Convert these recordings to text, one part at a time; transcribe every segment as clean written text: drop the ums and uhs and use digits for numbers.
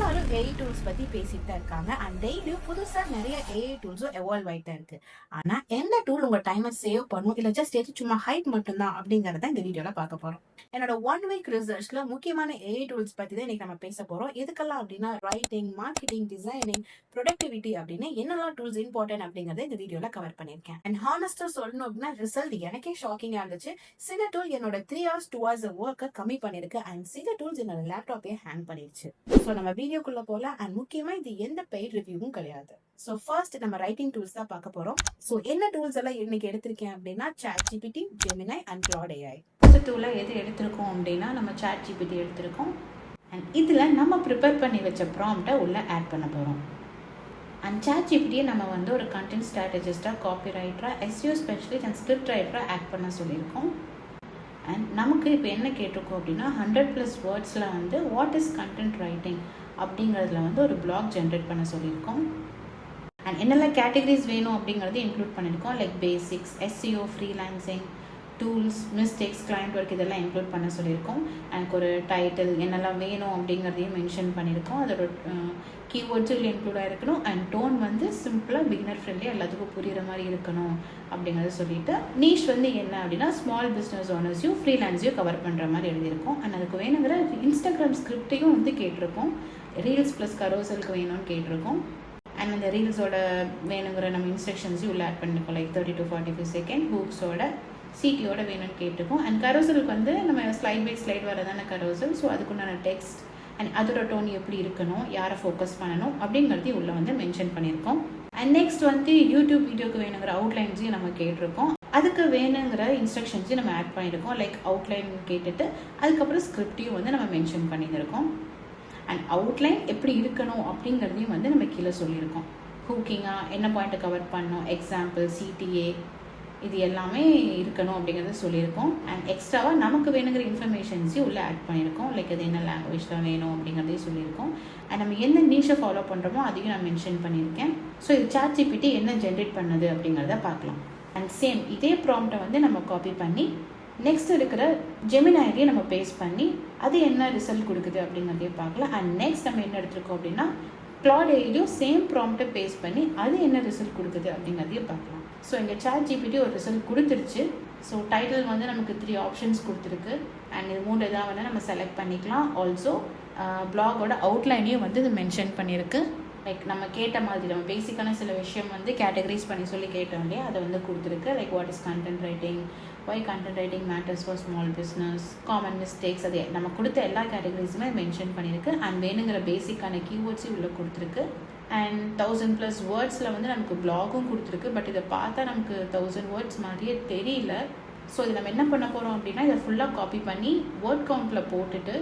எல்லாரும் AI tools பத்தி பேசிட்டு தான் இருக்காங்க அண்ட் டெய்லியும் புதுசா நிறைய ஏஐ டூல்ஸும் எவால்வ் ஆயிட்டா இருக்கு. ஆனா எந்த டூல் உங்க டைமை சேவ் பண்ணும் இல்ல ஜஸ்ட் எது சும்மா ஹைட் மட்டும்தான் அப்படிங்கறத இந்த வீடியோல பார்க்க போறோம். என்னோட 1 வீக் ரிசர்ச்ல முக்கியமான ஏஐ டூல்ஸ் பத்தி தான் இன்னைக்கு நம்ம பேச போறோம். எதுக்கெல்லாம் அப்படின்னா ரைட்டிங், மார்க்கெட்டிங், டிசைனிங், ப்ரொடக்டிவிட்டி அப்படின்னு என்னெல்லாம் டூல்ஸ் இம்பார்ட்டன்ட் அப்படிங்கறத இந்த வீடியோல கவர் பண்ணிருக்கேன். அண்ட் ஹானஸ்டா சொல்லணும் அப்படின்னா ரிசல்ட் எனக்கே ஷாக்கிங்கா இருந்துச்சு. சில டூல் என்னோட 3 hours 2 hours ஒர்க்கை கம்மி பண்ணிருக்கு அண்ட் சில டூல்ஸ் என்னோட லேப்டாப்பே ஹேங் பண்ணிருச்சு. ஸோ நம்ம வீடியோக்குள்ள போல அண்ட் முக்கியமா இது எந்த பெய்ட் ரிவ்யூவும் கிடையாது. ஸோ ஃபர்ஸ்ட் நம்ம ரைட்டிங் டூல்ஸ் தான் பார்க்க போறோம். ஸோ என்ன டூல்ஸ் எல்லாம் இன்னைக்கு எடுத்திருக்கேன் அப்படின்னா ChatGPT, Gemini and Claude AI. இந்த டூலை எது எடுத்திருக்கோம் அப்படின்னா நம்ம ChatGPT எடுத்திருக்கோம். அண்ட் இதில் நம்ம ப்ரிப்பேர் பண்ணி வச்ச ப்ராம்ப்டை உள்ள ஆட் பண்ண போகிறோம். அண்ட் ChatGPT நம்ம வந்து ஒரு கண்டென்ட் ஸ்ட்ராட்டஜிஸ்டாக, காப்பி ரைட்டராக, SEO ஸ்பெஷலிஸ்ட் அண்ட் ஸ்கிரிப்ட் ரைட்டராக ஆட் பண்ண சொல்லியிருக்கோம். அண்ட் நமக்கு இப்போ என்ன கேட்டிருக்கோம் அப்படின்னா 100+ வேர்ட்ஸில் வந்து வாட் இஸ் கண்டென்ட் ரைட்டிங் அப்படிங்கிறதுல வந்து ஒரு பிளாக் ஜென்ரேட் பண்ண சொல்லியிருக்கோம். அண்ட் என்னெல்லாம் கேட்டகரிஸ் வேணும் அப்படிங்கிறது இன்க்ளூட் பண்ணியிருக்கோம். Like basics, SEO, freelancing, tools, mistakes, client work இதெல்லாம் இன்க்ளூட் பண்ண சொல்லியிருக்கோம். எனக்கு ஒரு டைட்டில் என்னெல்லாம் வேணும் அப்படிங்கிறதையும் மென்ஷன் பண்ணியிருக்கோம். அதோட கீவேர்ட்ஸும் இன்க்ளூட் ஆகிருக்கணும். அண்ட் டோன் வந்து சிம்பிளாக பிகினர் ஃப்ரெண்ட்லியாக எல்லாத்துக்கும் புரிகிற மாதிரி இருக்கணும் அப்படிங்கிறத சொல்லிட்டு நீஷ் வந்து என்ன அப்படின்னா ஸ்மால் பிஸ்னஸ் ஓனர்ஸையும் ஃப்ரீலான்ஸையும் கவர் பண்ணுற மாதிரி எழுதியிருக்கோம். அண்ட் அதுக்கு வேணுங்கிற இன்ஸ்டாகிராம் ஸ்கிரிப்டையும் வந்து கேட்டிருக்கோம். ரீல்ஸ் ப்ளஸ் கரோசலுக்கு வேணும்னு கேட்டிருக்கோம். அண்ட் அந்த ரீல்ஸோட வேணுங்கிற நம்ம இன்ஸ்ட்ரக்ஷன்ஸையும் உள்ள ஆட் பண்ணியிருக்கோம். லைக் 30 to 45 செகண்ட் ஹூக்ஸோட சிடியோட வேணும்னு கேட்டிருக்கோம். அண்ட் கரோசலுக்கு வந்து நம்ம ஸ்லைட் பை ஸ்லைட் வரதான கரோசல். ஸோ அதுக்குண்டான டெக்ஸ்ட் அண்ட் அதோட டோன் எப்படி இருக்கணும், யாரை ஃபோக்கஸ் பண்ணணும் அப்படிங்கிறதையும் உள்ளே வந்து மென்ஷன் பண்ணியிருக்கோம். அண்ட் நெக்ஸ்ட் வந்து யூடியூப் வீடியோக்கு வேணுங்கிற அவுட்லைன்ஸையும் நம்ம கேட்டிருக்கோம். அதுக்கு வேணுங்கிற இன்ஸ்ட்ரக்ஷன்ஸையும் நம்ம ஆட் பண்ணியிருக்கோம். லைக் அவுட்லைன் கேட்டுட்டு அதுக்கப்புறம் ஸ்கிரிப்டையும் வந்து நம்ம மென்ஷன் பண்ணியிருக்கோம். அண்ட் அவுட்லைன் எப்படி இருக்கணும் அப்படிங்கிறதையும் வந்து நம்ம கீழே சொல்லியிருக்கோம். ஹூக்கிங்காக என்ன பாயிண்ட்டை கவர் பண்ணணும், எக்ஸாம்பிள், CTA இது எல்லாமே இருக்கணும் அப்படிங்கிறத சொல்லியிருக்கோம். அண்ட் எக்ஸ்ட்ராவாக நமக்கு வேணுங்கிற இன்ஃபர்மேஷன்ஸையும் உள்ளே ஆட் பண்ணியிருக்கோம். லைக் அது என்ன லாங்குவேஜில் வேணும் அப்படிங்கிறதையும் சொல்லியிருக்கோம். அண்ட் நம்ம எந்த நீஷை ஃபாலோ பண்ணுறோமோ அதையும் நான் மென்ஷன் பண்ணியிருக்கேன். ஸோ இது ChatGPT என்ன ஜென்ரேட் பண்ணுது அப்படிங்கிறத பார்க்கலாம். அண்ட் சேம் இதே ப்ராம்ப்டை வந்து நம்ம காப்பி பண்ணி நெக்ஸ்ட் இருக்கிற ஜெமினாயிலேயே நம்ம பேஸ்ட் பண்ணி அது என்ன ரிசல்ட் கொடுக்குது அப்படிங்கிறதையும் பார்க்கலாம். அண்ட் நெக்ஸ்ட் நம்ம என்ன எடுத்துருக்கோம் அப்படின்னா Claude AIலையும் சேம் ப்ராம்ப்டை பேஸ்ட் பண்ணி அது என்ன ரிசல்ட் கொடுக்குது அப்படிங்கிறதையும் பார்க்கலாம். ஸோ இங்கே ChatGPT ஒரு ரிசல்ட் கொடுத்துருச்சு. ஸோ டைட்டில் வந்து நமக்கு 3 ஆப்ஷன்ஸ் கொடுத்துருக்கு. அண்ட் இது 3 எதாவது வந்து நம்ம செலக்ட் பண்ணிக்கலாம். ஆல்சோ பிளாகோட அவுட்லைனையும் வந்து இது மென்ஷன் பண்ணியிருக்கு. லைக் நம்ம கேட்ட மாதிரி நம்ம பேசிக்கான சில விஷயம் வந்து கேட்டகரைஸ் பண்ணி சொல்லி கேட்டோம் இல்லையா, அதை வந்து கொடுத்துருக்கு. Like what is content writing, why content writing matters for small business, common mistakes, அது நம்ம கொடுத்த எல்லா கேட்டகரிஸுமே மென்ஷன் பண்ணியிருக்கு. அண்ட் வேணுங்கிற பேசிக்கான கீவேர்ட்ஸும் உள்ளே கொடுத்துருக்கு. அண்ட் 1000+ வேர்ட்ஸில் வந்து நமக்கு பிளாகும் கொடுத்துருக்கு. பட் இதை பார்த்தா நமக்கு 1000 வேர்ட்ஸ் மாதிரியே தெரியல. ஸோ இது நம்ம என்ன பண்ண போகிறோம் அப்படின்னா இதை ஃபுல்லாக காப்பி பண்ணி வேர்ட் கவுண்டில் போட்டுட்டு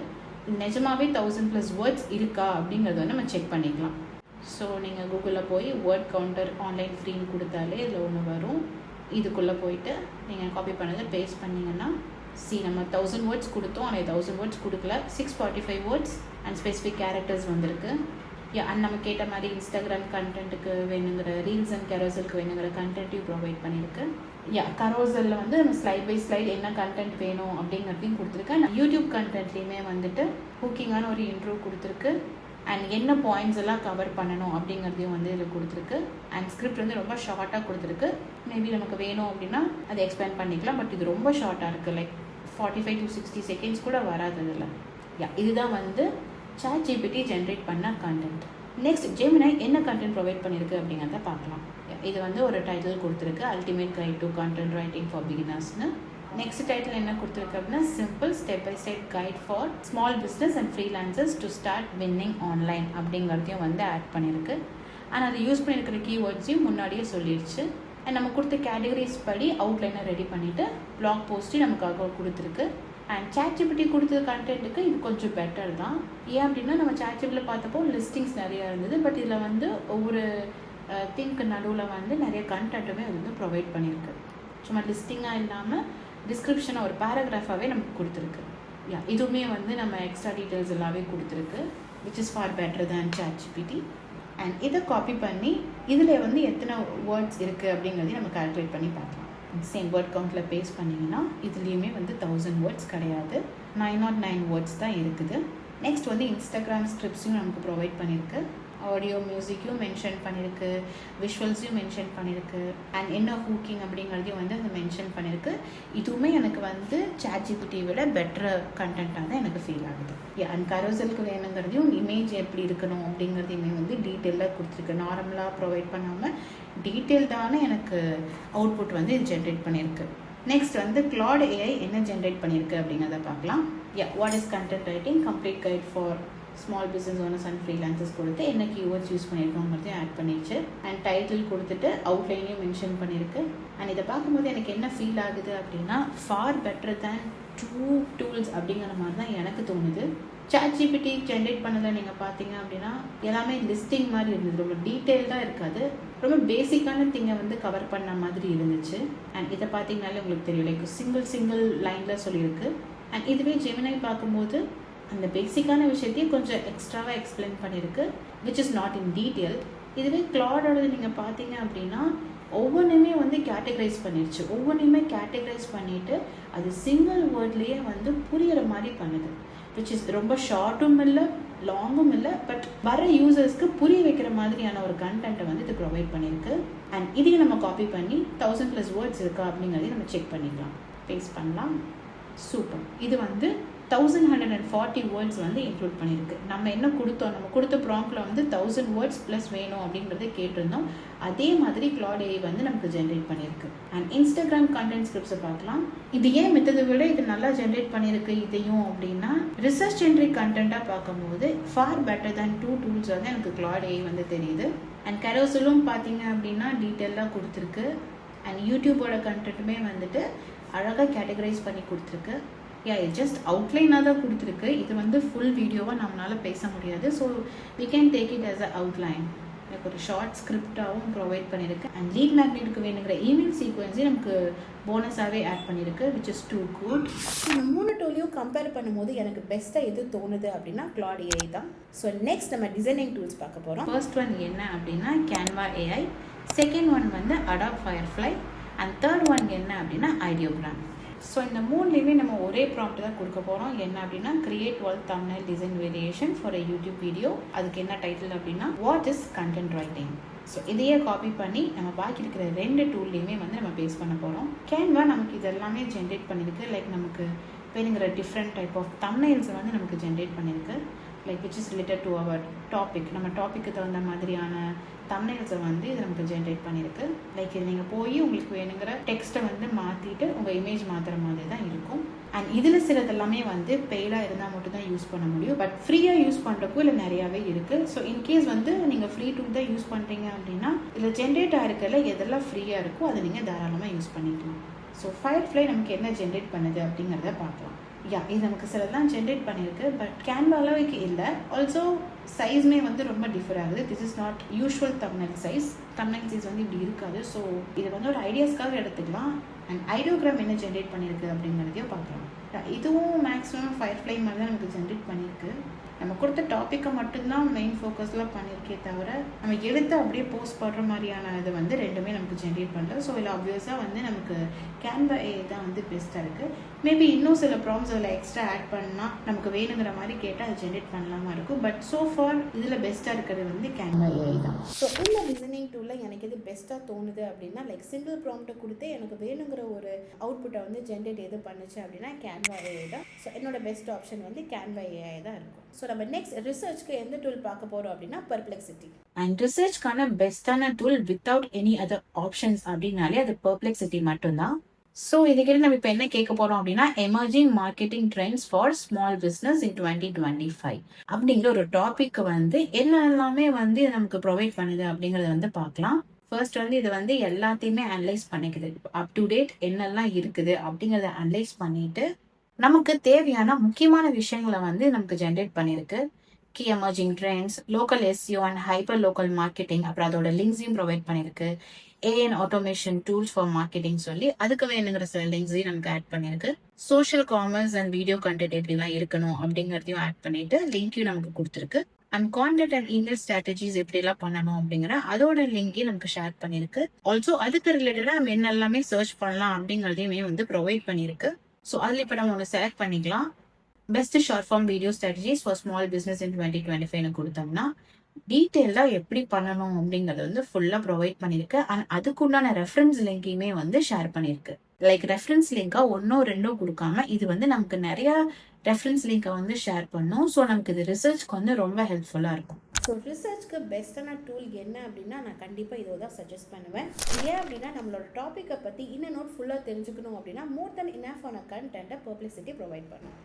நிஜமாகவே 1000+ வேர்ட்ஸ் இருக்கா அப்படிங்கிறத வந்து நம்ம செக் பண்ணிக்கலாம். ஸோ நீங்கள் கூகுளில் போய் வேர்ட் கவுண்டர் ஆன்லைன் ஃப்ரீன்னு கொடுத்தாலே இதில் ஒன்று வரும். இதுக்குள்ளே போயிட்டு நீங்கள் காப்பி பண்ணதை பேஸ்ட் பண்ணிங்கன்னா நம்ம 1000 வேர்ட்ஸ் கொடுத்தோம். ஆனால் 1000 வேர்ட்ஸ் கொடுக்கல, 645 வேர்ட்ஸ் அண்ட் ஸ்பெசிஃபிக் கேரக்டர்ஸ் வந்திருக்கு. அண்ட் நம்ம கேட்ட மாதிரி இன்ஸ்டாகிராம் கண்டென்ட்டுக்கு வேணுங்கிற ரீல்ஸ் அண்ட் கரோசலுக்கு வேணுங்கிற கண்டென்ட்டையும் ப்ரொவைட் பண்ணியிருக்கு. கரோசலில் வந்து நம்ம ஸ்லைட் பை ஸ்லைட் என்ன கண்டென்ட் வேணும் அப்படிங்கிறதையும் கொடுத்துருக்கு. அண்ட் யூடியூப் கண்டென்ட்லேயுமே வந்துட்டு ஹூக்கிங்கான ஒரு இன்ட்ரோ கொடுத்துருக்கு. அண்ட் என்ன பாயிண்ட்ஸ் எல்லாம் கவர் பண்ணணும் அப்படிங்கிறதையும் வந்து இதில் கொடுத்துருக்கு. அண்ட் ஸ்கிரிப்ட் வந்து ரொம்ப ஷார்ட்டாக கொடுத்துருக்கு. மேபி நமக்கு வேணும் அப்படின்னா அதை எக்ஸ்பேண்ட் பண்ணிக்கலாம். பட் இது ரொம்ப ஷார்ட்டாக இருக்குது. லைக் 45 to 60 செகண்ட்ஸ் கூட வராது இதில். இதுதான் வந்து ChatGPT ஜென்ரேட் பண்ண கண்டென்ட். நெக்ஸ்ட் ஜெமினை என்ன கண்டென்ட் ப்ரொவைட் பண்ணியிருக்கு அப்படிங்கிறத பார்க்கலாம். இது வந்து ஒரு டைட்டில் கொடுத்துருக்கு, ultimate guide to content writing for பிகினர்ஸ்னு. நெக்ஸ்ட் டைட்டில் என்ன கொடுத்துருக்கு அப்படின்னா simple step by step guide for small business and freelancers to start winning online அப்படிங்கிறதையும் வந்து ஆட் பண்ணியிருக்கு. ஆனால் அதை யூஸ் பண்ணியிருக்கிற கீவேர்ட்ஸையும் முன்னாடியே சொல்லிடுச்சு. அண்ட் நம்ம கொடுத்த கேட்டகரிஸ் படி அவுட்லைனை ரெடி பண்ணிவிட்டு பிளாக் போஸ்ட்டையும் நமக்காக கொடுத்துருக்கு. அண்ட் ChatGPT கொடுத்த கண்டென்ட்டுக்கு இது கொஞ்சம் பெட்டர் தான். ஏன் அப்படின்னா நம்ம ChatGPTயில் பார்த்தப்போ லிஸ்டிங்ஸ் நிறையா இருந்தது. பட் இதில் வந்து ஒவ்வொரு திங்க்கு நடுவில் வந்து நிறைய கண்டென்ட்டுமே அது வந்து ப்ரொவைட் பண்ணியிருக்கு. சும்மா லிஸ்டிங்காக இல்லாமல் டிஸ்கிரிப்ஷனை ஒரு பேராகிராஃபாகவே நமக்கு கொடுத்துருக்கு. இதுவுமே வந்து நம்ம எக்ஸ்ட்ரா டீட்டெயில்ஸ் எல்லாமே கொடுத்துருக்கு, which is for better than ChatGPT. And இதை காப்பி பண்ணி இதில் வந்து எத்தனை வேர்ட்ஸ் இருக்குது அப்படிங்கிறதையும் நம்ம கால்குலேட் பண்ணி பார்க்கலாம். சேம் வேர்ட் கவுண்டில் பேஸ்ட் பண்ணிங்கன்னா இதுலேயுமே வந்து 1000 வேர்ட்ஸ் கிடையாது, 909 வேர்ட்ஸ் தான் இருக்குது. நெக்ஸ்ட் வந்து இன்ஸ்டாகிராம் ஸ்கிரிப்ட்ஸையும் நமக்கு ப்ரொவைட் பண்ணியிருக்கு. ஆடியோ மியூசிக்கையும் மென்ஷன் பண்ணியிருக்கு, விஷுவல்ஸையும் மென்ஷன் பண்ணியிருக்கு, அண்ட் என்ன ஹூக்கிங் அப்படிங்கிறதையும் வந்து அது மென்ஷன் பண்ணியிருக்கு. இதுவுமே எனக்கு வந்து ChatGPT விட பெட்டர் கண்டென்ட்டாக தான் எனக்கு ஃபீல் ஆகுது. அண்ட் கரோசலுக்கு வேணுங்கிறதையும் இமேஜ் எப்படி இருக்கணும் அப்படிங்கிறதையுமே வந்து டீட்டெயிலாக கொடுத்துருக்கு. நார்மலாக ப்ரொவைட் பண்ணாமல் டீட்டெயில்டான எனக்கு அவுட்புட் வந்து இது ஜென்ரேட் பண்ணியிருக்கு. நெக்ஸ்ட் வந்து Claude AI என்ன ஜென்ரேட் பண்ணியிருக்கு அப்படிங்கிறத பார்க்கலாம். What is content writing, complete guide for small business owners and freelancers கொடுத்து என்ன கீவேர்ட்ஸ் யூஸ் பண்ணியிருக்கோங்கிறதையும் ஆட் பண்ணிடுச்சு. அண்ட் டைட்டில் கொடுத்துட்டு அவுட்லைனையும் மென்ஷன் பண்ணியிருக்கு. அண்ட் இதை பார்க்கும்போது எனக்கு என்ன ஃபீல் ஆகுது அப்படின்னா ஃபார் பெட்டர் தேன் 2 டூல்ஸ் அப்படிங்கிற மாதிரி தான் எனக்கு தோணுது. ChatGPT ஜென்ரேட் பண்ணதில் நீங்கள் பார்த்தீங்க அப்படின்னா எல்லாமே லிஸ்டிங் மாதிரி இருந்தது, ரொம்ப டீட்டெயில்டாக இருக்காது, ரொம்ப பேசிக்கான திங்கை வந்து கவர் பண்ண மாதிரி இருந்துச்சு. அண்ட் இதை பார்த்தீங்கனாலே உங்களுக்கு தெரியும், லைக் சிங்கிள் லைனில் சொல்லியிருக்கு. அண்ட் இதுவே ஜெமினை பார்க்கும்போது அந்த பேசிக்கான விஷயத்தையும் கொஞ்சம் எக்ஸ்ட்ராவாக எக்ஸ்பிளைன் பண்ணியிருக்கு, which is not in detail. இதுவே கிளாடோட நீங்கள் பார்த்தீங்க அப்படின்னா ஒவ்வொன்றுமே வந்து கேட்டகரைஸ் பண்ணிடுச்சு. ஒவ்வொன்றையுமே கேட்டகரைஸ் பண்ணிவிட்டு அது சிங்கிள் வேர்ட்லேயே வந்து புரிகிற மாதிரி பண்ணுது, விச் இஸ் ரொம்ப ஷார்ட்டும் இல்லை லாங்கும் இல்லை, பட் வர யூசர்ஸ்க்கு புரிய வைக்கிற மாதிரியான ஒரு கண்டென்ட்டை வந்து இது ப்ரொவைட் பண்ணியிருக்கு. அண்ட் இதையும் நம்ம காப்பி பண்ணி 1000+ வேர்ட்ஸ் இருக்கா அப்படிங்கிறதையும் நம்ம செக் பண்ணிக்கலாம். பேஸ்ட் பண்ணலாம். சூப்பர். இது வந்து 1140 வேர்ட்ஸ் வந்து இன்க்ளூட் பண்ணியிருக்கு. நம்ம என்ன கொடுத்தோம், நம்ம கொடுத்த ப்ராம்ப்டில் வந்து 1000 வேர்ட்ஸ் ப்ளஸ் வேணும் அப்படின்றத கேட்டிருந்தோம். அதே மாதிரி Claude AI வந்து நமக்கு ஜென்ரேட் பண்ணியிருக்கு. அண்ட் இன்ஸ்டாகிராம் கண்டென்ட் ஸ்கிரிப்ட்ஸை பார்க்கலாம். இது ஏன் மித்ததை விட இது நல்லா ஜென்ரேட் பண்ணியிருக்கு இதையும் அப்படின்னா, ரிசர்ச் ஜென்ரிக் கண்டென்ட்டாக பார்க்கும்போது ஃபார் பெட்டர் தேன் 2 டூல்ஸ் வந்து எனக்கு Claude AI வந்து தெரியுது. அண்ட் கரோசலும் பார்த்தீங்க அப்படின்னா டீட்டெயிலாக கொடுத்துருக்கு. அண்ட் யூடியூபோட கண்டென்ட்டுமே வந்துட்டு அழகாக கேட்டகரைஸ் பண்ணி கொடுத்துருக்கு. ஜஸ்ட் அவுட்லைனாக தான் கொடுத்துருக்கு. இது வந்து ஃபுல் வீடியோவாக நம்மளால் பேச முடியாது. So we can take it as a outline. எனக்கு ஒரு ஷார்ட் ஸ்கிரிப்டாகவும் ப்ரொவைட் பண்ணியிருக்கு. அண்ட் லீட் மேக்னெட்டுக்கு வேணுங்கிற இமெயில் சீக்வன்ஸையும் நமக்கு போனஸாகவே ஆட் பண்ணியிருக்கு, விச் இஸ் டூ குட். இந்த 3 டூலையும் கம்பேர் பண்ணும்போது எனக்கு பெஸ்ட்டாக எது தோணுது அப்படின்னா Claude AI தான். ஸோ நெக்ஸ்ட் நம்ம டிசைனிங் டூல்ஸ் பார்க்க போகிறோம். ஃபர்ஸ்ட் ஒன் என்ன அப்படின்னா Canva AI, செகண்ட் ஒன் வந்து Adobe Firefly, and third one என்ன அப்படின்னா Ideogram. ஸோ இந்த 3லேயுமே நம்ம ஒரே ப்ராம்ப்ட் தான் கொடுக்க போகிறோம். என்ன அப்படின்னா create all thumbnail design variation for a YouTube video. அதுக்கு என்ன டைட்டில் அப்படின்னா what is content writing. So இதையே காப்பி பண்ணி நம்ம பாக்கி இருக்கிற 2 டூல்லையுமே வந்து நம்ம பேஸ்ட் பண்ண போகிறோம். கேன்வா நமக்கு இதெல்லாமே ஜென்ரேட் பண்ணியிருக்கு. லைக் நமக்கு வேணுங்கிற டிஃப்ரெண்ட் டைப் ஆஃப் தம்ப்நெயில்ஸை வந்து நமக்கு ஜென்ரேட் பண்ணியிருக்கு, like which is related to our topic. நம்ம டாப்பிக்கு தகுந்த மாதிரியான தம்ப்நெயில்ஸை வந்து இது நமக்கு ஜென்ரேட் பண்ணியிருக்கு. லைக் இது நீங்கள் போய் உங்களுக்கு வேணுங்கிற டெக்ஸ்ட்டை வந்து மாற்றிட்டு உங்கள் இமேஜ் மாற்றுற மாதிரி தான் இருக்கும். அண்ட் இதில் சிலதெல்லாமே வந்து பெய்டாக இருந்தால் மட்டும் தான் யூஸ் பண்ண முடியும், பட் ஃப்ரீயாக யூஸ் பண்ணுறக்கும் இல்லை நிறையாவே இருக்குது. ஸோ இன்கேஸ் வந்து நீங்கள் ஃப்ரீ டூல் தான் யூஸ் பண்ணுறீங்க அப்படின்னா இதில் ஜென்ரேட் ஆகிருக்கல எதெல்லாம் ஃப்ரீயாக இருக்கோ அதை நீங்கள் தாராளமாக யூஸ் பண்ணிக்கலாம். ஸோ Firefly நமக்கு என்ன ஜென்ரேட் பண்ணுது அப்படிங்கிறத பார்க்கலாம். இது நமக்கு சிலதெல்லாம் ஜென்ரேட் பண்ணியிருக்கு, பட் கேன்வா அளவுக்கு இல்லை. ஆல்சோ சைஸ்மே வந்து ரொம்ப டிஃபர் ஆகுது. This is not usual thumbnail size. Thumbnail size வந்து இப்படி இருக்காது. ஸோ இது வந்து ஒரு ஐடியாஸ்க்காக எடுத்துக்கலாம். அண்ட் ஐடியோகிராம் என்ன ஜென்ரேட் பண்ணியிருக்கு அப்படிங்கிறதையும் பார்க்கலாம். இதுவும் மேக்ஸிமம் Firefly மாதிரி தான் நமக்கு ஜென்ரேட் பண்ணியிருக்கு. நம்ம கொடுத்த டாப்பிக்கை மட்டும்தான் மெயின் ஃபோக்கஸில் பண்ணியிருக்கே தவிர நம்ம எடுத்து அப்படியே போஸ்ட் பண்ணுற மாதிரியான இது வந்து ரெண்டுமே நமக்கு ஜென்ரேட் பண்ணல. ஸோ இதில் ஆப்வியஸாக வந்து நமக்கு Canva AI தான் வந்து பெஸ்ட்டாக இருக்குது. மேபி இன்னும் சில ப்ராம்ஸ் அதில் எக்ஸ்ட்ரா ஆட் பண்ணால் நமக்கு வேணுங்கிற மாதிரி கேட்டால் அது ஜென்ரேட் பண்ணலாமா இருக்கும். பட் ஸோ ஃபார் இதில் பெஸ்ட்டாக இருக்கிறது வந்து Canva AI தான். ஸோ இந்த டிசைனிங் டூலில் எனக்கு எது பெஸ்ட்டாக தோணுது அப்படின்னா, லைக் சிங்கிள் ப்ராம்ப்ட்டை கொடுத்து எனக்கு வேணுங்கிற ஒரு அவுட்புட்டை வந்து ஜென்ரேட் எது பண்ணுச்சு அப்படின்னா Canva AI தான். ஸோ என்னோட பெஸ்ட் ஆப்ஷன் வந்து Canva AI தான் இருக்கும். ஸோ நம்ம நெக்ஸ்ட் ரிசர்ச்க்கு எந்த டூல் பார்க்க போகிறோம் அப்படின்னா Perplexity. அண்ட் ரிசர்ச்க்கான பெஸ்ட்டான tool without any other options அப்படின்னாலே அது Perplexity மட்டும்தான். ஸோ இதுக்கிட்ட நம்ம இப்போ என்ன கேட்க போகிறோம் அப்படின்னா emerging marketing trends for small business in 2025 அப்படிங்கிற ஒரு டாபிக் வந்து எல்லாமே வந்து நமக்கு ப்ரொவைட் பண்ணுது அப்படிங்கிறத வந்து பார்க்கலாம். ஃபர்ஸ்ட் வந்து இது வந்து எல்லாத்தையுமே அனலைஸ் பண்ணிக்குது. அப் டு டேட் என்னெல்லாம் இருக்குது அப்படிங்கிறத அனலைஸ் பண்ணிட்டு நமக்கு தேவையான முக்கியமான விஷயங்களை வந்து நமக்கு ஜென்ரேட் பண்ணியிருக்கு. Key emerging trends, local SEO and hyper local marketing, அப்புறம் அதோட லிங்க்ஸையும் ப்ரொவைட் பண்ணியிருக்கு. AI automation tools for marketing சொல்லி அதுக்கு வேணுங்கிற சில லிங்க்ஸையும் நமக்கு ஆட் பண்ணியிருக்கு. Social commerce and video content எப்படிலாம் இருக்கணும் அப்படிங்கிறதையும் ஆட் பண்ணிட்டு லிங்க்கையும் நமக்கு கொடுத்துருக்கு. And content and email strategies எப்படிலாம் பண்ணணும் அப்படிங்கிற அதோட லிங்கையும் நமக்கு ஷேர் பண்ணியிருக்கு. ஆல்சோ அதுக்கு ரிலேட்டடாக நம்ம என்னெல்லாமே சர்ச் பண்ணலாம் அப்படிங்கிறதையுமே வந்து ப்ரொவைட் பண்ணியிருக்கு. ஸோ அதில் இப்போ நம்ம ஒன்று செலக்ட் பண்ணிக்கலாம். Best short form video strategies for small business in 2025 கொடுத்தோம்னா டீட்டெயிலாக எப்படி பண்ணணும் அப்படிங்கறத வந்து ஃபுல்லாக ப்ரொவைட் பண்ணியிருக்கு. அண்ட் அதுக்குண்டான ரெஃபரன்ஸ் லிங்கையுமே வந்து ஷேர் பண்ணியிருக்கு. லைக் ரெஃபரன்ஸ் லிங்கா ஒன்னோ ரெண்டோ கொடுக்காம இது வந்து நமக்கு நிறைய ரெஃபரன்ஸ் லிங்கை வந்து ஷேர் பண்ணும். ஸோ நமக்கு இது ரிசர்ச்க்கு வந்து ரொம்ப ஹெல்ப்ஃபுல்லாக இருக்கும். ஸோ ரிசர்ச்க்கு பெஸ்ட்டான டூல் என்ன அப்படின்னா நான் கண்டிப்பாக இதை தான் சஜஸ்ட் பண்ணுவேன். ஏன் அப்படின்னா நம்மளோட டாப்பிக்கை பற்றி இன்னும் நோட் ஃபுல்லாக தெரிஞ்சுக்கணும் அப்படின்னா மோர் தென் இனஃப் ஆன கண்டென்ட்டை பப்ளிசிட்டி ப்ரொவைட் பண்ணும்.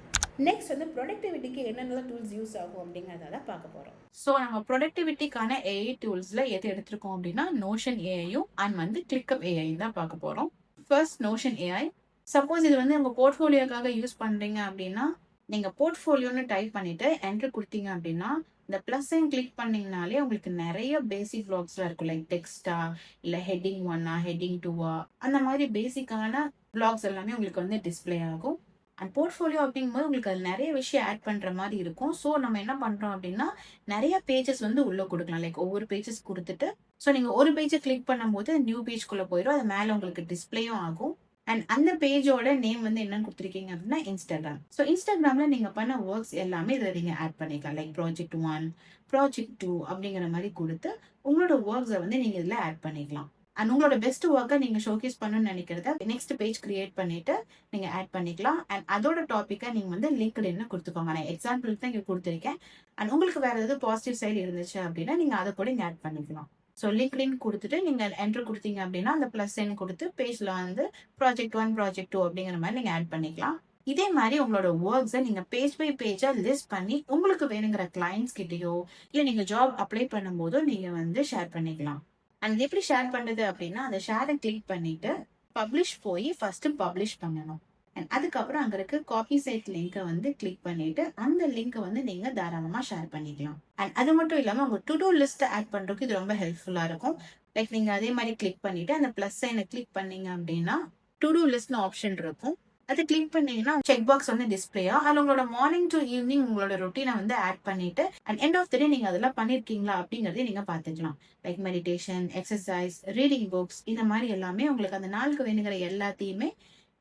நெக்ஸ்ட் வந்து ப்ரொடக்டிவிட்டிக்கு என்னென்ன டூல்ஸ் யூஸ் ஆகும் அப்படிங்கிறத பார்க்க போகிறோம். ஸோ நம்ம ப்ரொடக்டிவிட்டிக்கான ஏஐ டூல்ஸில் எது எடுத்திருக்கோம் அப்படின்னா நோஷன் ஏஐயும் அண்ட் வந்து கிளிக்கப் ஏஐ தான் பார்க்க போகிறோம். First notion AI. சப்போஸ் இது வந்து உங்கள் போர்ட்ஃபோலியோக்காக யூஸ் பண்ணுறீங்க அப்படின்னா நீங்கள் போர்ட்ஃபோலியோன்னு டைப் பண்ணிவிட்டு என்ட்ரு கொடுத்தீங்க அப்படின்னா இந்த ப்ளஸ் சைன் கிளிக் பண்ணிங்கனாலே உங்களுக்கு நிறைய பேசிக் வ்ளாக்ஸ்லாம் இருக்கும். லைக் டெக்ஸ்டா இல்லை ஹெட்டிங் 1 ஹெட்டிங் 2 அந்த மாதிரி பேசிக்கான வ்ளாக்ஸ் எல்லாமே உங்களுக்கு வந்து டிஸ்பிளே ஆகும். அண்ட் போர்ட்ஃபோலியோ அப்படிங்கும்போது உங்களுக்கு அது நிறைய விஷயம் ஆட் பண்ணுற மாதிரி இருக்கும். ஸோ நம்ம என்ன பண்ணுறோம் அப்படின்னா நிறைய பேஜஸ் வந்து உள்ளே கொடுக்கலாம். லைக் ஒவ்வொரு பேஜஸ் கொடுத்துட்டு ஸோ நீங்கள் ஒரு பேஜை கிளிக் பண்ணும்போது நியூ பேஜ்குள்ளே போயிடும். அது மேலே உங்களுக்கு டிஸ்பிளேயும் ஆகும். அண்ட் அந்த பேஜோட நேம் வந்து என்னன்னு கொடுத்துருக்கீங்க அப்படின்னா இன்ஸ்டாகிராம். ஸோ இன்ஸ்டாகிராமில் நீங்கள் பண்ண ஒர்க்ஸ் எல்லாமே இதில் நீங்கள் ஆட் பண்ணிக்கலாம். லைக் ப்ராஜெக்ட் 1 ப்ராஜெக்ட் 2 அப்படிங்கிற மாதிரி கொடுத்து உங்களோட ஒர்க்ஸை வந்து நீங்கள் இதில் ஆட் பண்ணிக்கலாம். அண்ட் உங்களோட பெஸ்ட் ஒர்க்கை நீங்கள் ஷோகேஸ் பண்ணணும்னு நினைக்கிறத நெக்ஸ்ட் பேஜ் கிரியேட் பண்ணிட்டு நீங்கள் ஆட் பண்ணிக்கலாம். அண்ட் அதோட டாப்பிக்கை நீங்கள் வந்து லிங்க்டின்ல கொடுத்துக்கோங்க. நான் எக்ஸாம்பிளுக்கு தான் இங்கே கொடுத்துருக்கேன். அண்ட் உங்களுக்கு வேறு ஏதாவது பாசிட்டிவ் சைடு இருந்துச்சு அப்படின்னா நீங்கள் அதை கூட இங்கே ஆட் பண்ணிக்கலாம். ஸோ லிங்க்டின் கொடுத்துட்டு நீங்கள் என்ட்ரு கொடுத்தீங்க அப்படின்னா அந்த ப்ளஸ் சைன் கொடுத்து பேஜில் வந்து ப்ராஜெக்ட் 1 ப்ராஜெக்ட் 2 அப்படிங்கிற மாதிரி நீங்கள் ஆட் பண்ணிக்கலாம். இதே மாதிரி உங்களோட ஒர்க்ஸை நீங்கள் பேஜ் பை பேஜாக லிஸ்ட் பண்ணி உங்களுக்கு வேணுங்கிற கிளைண்ட்ஸ் கிட்டேயோ இல்லை நீங்கள் ஜாப் அப்ளை பண்ணும்போதோ நீங்கள் வந்து ஷேர் பண்ணிக்கலாம். அண்ட் எப்படி ஷேர் பண்ணுறது அப்படின்னா அந்த ஷேரை கிளிக் பண்ணிட்டு பப்ளிஷ் போய் ஃபர்ஸ்ட் பப்ளிஷ் பண்ணணும். அண்ட் அதுக்கப்புறம் அங்கே இருக்க காப்பி சைட் லிங்கை வந்து கிளிக் பண்ணிட்டு அந்த லிங்கை வந்து நீங்கள் தாராளமாக ஷேர் பண்ணிக்கலாம். அண்ட் அது மட்டும் இல்லாமல் உங்கள் டு டூ லிஸ்ட்டை ஆட் பண்ணுறதுக்கு இது ரொம்ப ஹெல்ப்ஃபுல்லாக இருக்கும். லைக் நீங்கள் அதே மாதிரி கிளிக் பண்ணிட்டு அந்த ப்ளஸ் சைனை கிளிக் பண்ணீங்க அப்படின்னா டு டூ லிஸ்ட்னு ஆப்ஷன் இருக்கும். அது கிளிக் பண்ணீங்கன்னா செக் பாக்ஸ் வந்து டிஸ்பிளேயா அதில் உங்களோட மார்னிங் டு ஈவினிங் உங்களோட ரொட்டீனை வந்து ஆட் பண்ணிட்டு அண்ட் எண்ட் ஆஃப் த டே நீங்கள் அதெல்லாம் பண்ணியிருக்கீங்களா அப்படிங்கிறதே நீங்கள் பார்த்துக்கலாம். Like meditation, exercise, reading books இந்த மாதிரி எல்லாமே உங்களுக்கு அந்த நாளுக்கு வேணுங்கிற எல்லாத்தையுமே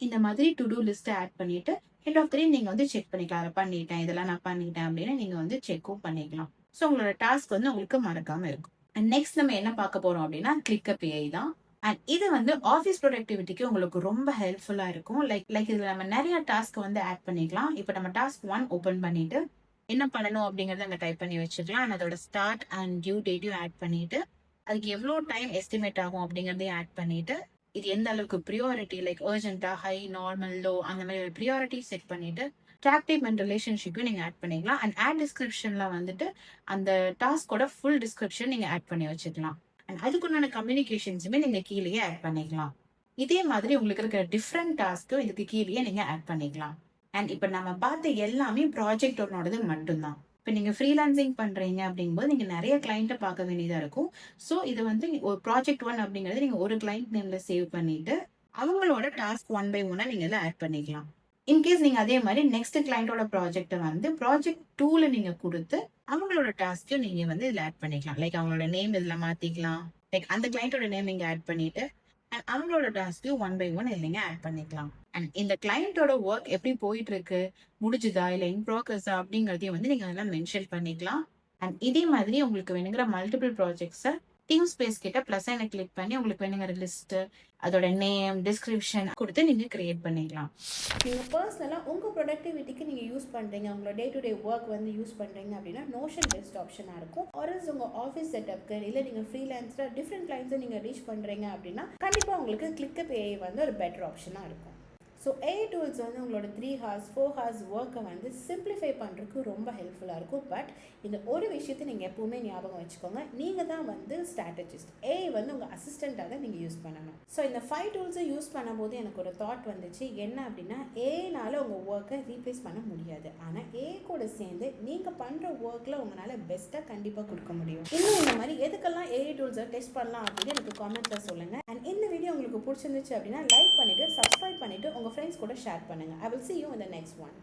இந்த மாதிரி டு டூ லிஸ்ட்டை ஆட் பண்ணிட்டு எண்ட் ஆஃப் த டே நீங்கள் வந்து செக் பண்ணிக்கலாம். அதை பண்ணிட்டேன், இதெல்லாம் நான் பண்ணிட்டேன் அப்படின்னு நீங்கள் வந்து செக்கும் பண்ணிக்கலாம். ஸோ உங்களோட டாஸ்க் வந்து உங்களுக்கு மறக்காமல் இருக்கும். அண்ட் நெக்ஸ்ட் நம்ம என்ன பார்க்க போகிறோம் அப்படின்னா கிளிக்கப் ஏஐ தான். அண்ட் இது வந்து ஆஃபீஸ் ப்ரொடக்டிவிட்டிக்கு உங்களுக்கு ரொம்ப ஹெல்ப்ஃபுல்லாக இருக்கும். லைக் இதில் நம்ம நிறைய டாஸ்க் வந்து ஆட் பண்ணிக்கலாம். இப்போ நம்ம டாஸ்க் 1 ஓப்பன் பண்ணிட்டு என்ன பண்ணணும் அப்படிங்கிறத அங்கே டைப் பண்ணி வச்சுக்கலாம். அண்ட் அதோட ஸ்டார்ட் அண்ட் டியூ டேட்டையும் ஆட் பண்ணிட்டு அதுக்கு எவ்வளோ டைம் எஸ்டிமேட் ஆகும் அப்படிங்கிறதையும் ஆட் பண்ணிட்டு இது எந்த அளவுக்கு ப்ரியாரிட்டி லைக் அர்ஜென்ட்டா, ஹை, நார்மல், லோ அந்த மாதிரி ஒரு ப்ரியாரிட்டி செட் பண்ணிட்டு ட்ராக் டைப் அண்ட் ரிலேஷன்ஷிப்பையும் நீங்கள் ஆட் பண்ணிக்கலாம். அண்ட் ஆட் டிஸ்கிரிப்ஷனில் வந்துட்டு அந்த டாஸ்கோட ஃபுல் டிஸ்கிரிப்ஷன் நீங்கள் ஆட் பண்ணி வச்சுக்கலாம். அண்ட் அதுக்குண்டான கம்யூனிகேஷன்ஸுமே நீங்கள் கீழேயே ஆட் பண்ணிக்கலாம். இதே மாதிரி உங்களுக்கு இருக்கிற டிஃப்ரெண்ட் டாஸ்க்கும் இதுக்கு கீழேயே நீங்கள் ஆட் பண்ணிக்கலாம். அண்ட் இப்போ நம்ம பார்த்த எல்லாமே ப்ராஜெக்ட் ஒன்னோடது மட்டும்தான். இப்போ நீங்கள் ஃப்ரீலான்சிங் பண்ணுறீங்க அப்படிங்கும்போது நீங்கள் நிறைய கிளைண்ட்டை பார்க்க வேண்டியதாக இருக்கும். ஸோ இது வந்து ஒரு ப்ராஜெக்ட் 1 அப்படிங்கிறது நீங்கள் ஒரு கிளைண்ட் நேமில் சேவ் பண்ணிவிட்டு அவங்களோட டாஸ்க் 1 by 1 நீங்கள் இதில் ஆட் பண்ணிக்கலாம். இன்கேஸ் நீங்கள் அதே மாதிரி நெக்ஸ்ட் கிளைண்ட்டோட ப்ராஜெக்டை வந்து ப்ராஜெக்ட் 2ல நீங்கள் கொடுத்து அவங்களோட டாஸ்க்கையும் நீங்கள் வந்து இதில் ஆட் பண்ணிக்கலாம். லைக் அவங்களோட நேம் இதில் மாற்றிக்கலாம். லைக் அந்த கிளைண்ட்டோட நேம் இங்கே ஆட் பண்ணிவிட்டு அண்ட் அவங்களோட டாஸ்க்கையும் 1 by 1 இல்லைங்க ஆட் பண்ணிக்கலாம். அண்ட் இந்த கிளைண்ட்டோட ஒர்க் எப்படி போயிட்டு இருக்கு, முடிஞ்சுதா இல்லை இன் ப்ராக்ரஸா அப்படிங்கிறதையும் வந்து நீங்கள் அதெல்லாம் மென்ஷன் பண்ணிக்கலாம். அண்ட் இதே மாதிரி உங்களுக்கு வேணுங்கிற மல்டிபிள் ப்ராஜெக்ட்ஸை டீம் ஸ்பேஸ் கிட்ட ப்ளஸ் ஐனை கிளிக் பண்ணி உங்களுக்கு வேணுங்கிற லிஸ்ட்டு அதோட நேம், டிஸ்கிரிப்ஷன் கொடுத்து நீங்கள் கிரியேட் பண்ணிக்கலாம். நீங்கள் பர்சனலாக உங்கள் ப்ரொடக்டிவிட்டிக்கு நீங்கள் யூஸ் பண்ணுறீங்க, உங்களோட டே டு டே ஒர்க் வந்து யூஸ் பண்ணுறீங்க அப்படின்னா நோஷன் பெஸ்ட் ஆப்ஷனாக இருக்கும். ஆர்எல்ஸ் உங்கள் ஆஃபீஸ் செட்டப்க்கு இல்லை நீங்கள் ஃப்ரீலான்ஸில் டிஃப்ரெண்ட் கிளைண்ட்ஸை நீங்கள் ரீச் பண்ணுறீங்க அப்படின்னா கண்டிப்பாக உங்களுக்கு கிளிக்கப் ஏஐ வந்து ஒரு பெட்டர் ஆப்ஷனாக இருக்கும். ஸோ ஏஐ டூல்ஸ் வந்து உங்களோட 3 hours 4 hours ஒர்க்கை வந்து சிம்பிளிஃபை பண்ணுறதுக்கு ரொம்ப ஹெல்ப்ஃபுல்லாக இருக்கும். பட் இந்த ஒரு விஷயத்தை நீங்கள் எப்போவுமே ஞாபகம் வச்சுக்கோங்க, நீங்கள் தான் வந்து ஸ்ட்ராட்டஜிஸ்ட். ஏஐ வந்து உங்கள் அசிஸ்டண்ட்டாக தான் நீங்கள் யூஸ் பண்ணணும். ஸோ இந்த 5 டூல்ஸை யூஸ் பண்ணும்போது எனக்கு ஒரு தாட் வந்துச்சு. என்ன அப்படின்னா ஏஐனால உங்கள் ஒர்க்கை ரீப்ளேஸ் பண்ண முடியாது. ஆனால் ஏஐ கூட சேர்ந்து நீங்கள் பண்ணுற ஒர்க்கில் உங்களால் பெஸ்ட்டாக கண்டிப்பாக கொடுக்க முடியும். இன்னும் இந்த மாதிரி எதுக்கெல்லாம் ஏஐ டூல்ஸை டெஸ்ட் பண்ணலாம் அப்படின்னு எனக்கு காமெண்ட்டில் சொல்லுங்கள். அண்ட் இந்த வீடியோ உங்களுக்கு பிடிச்சிருந்துச்சு அப்படின்னா லைக் பண்ணிவிட்டு சப்ஸ்கிரைப் பண்ணிவிட்டு உங்கள் ஃப்ரெண்ட்ஸ் கூட ஷேர் பண்ணுங்கள். I will see you in the next one.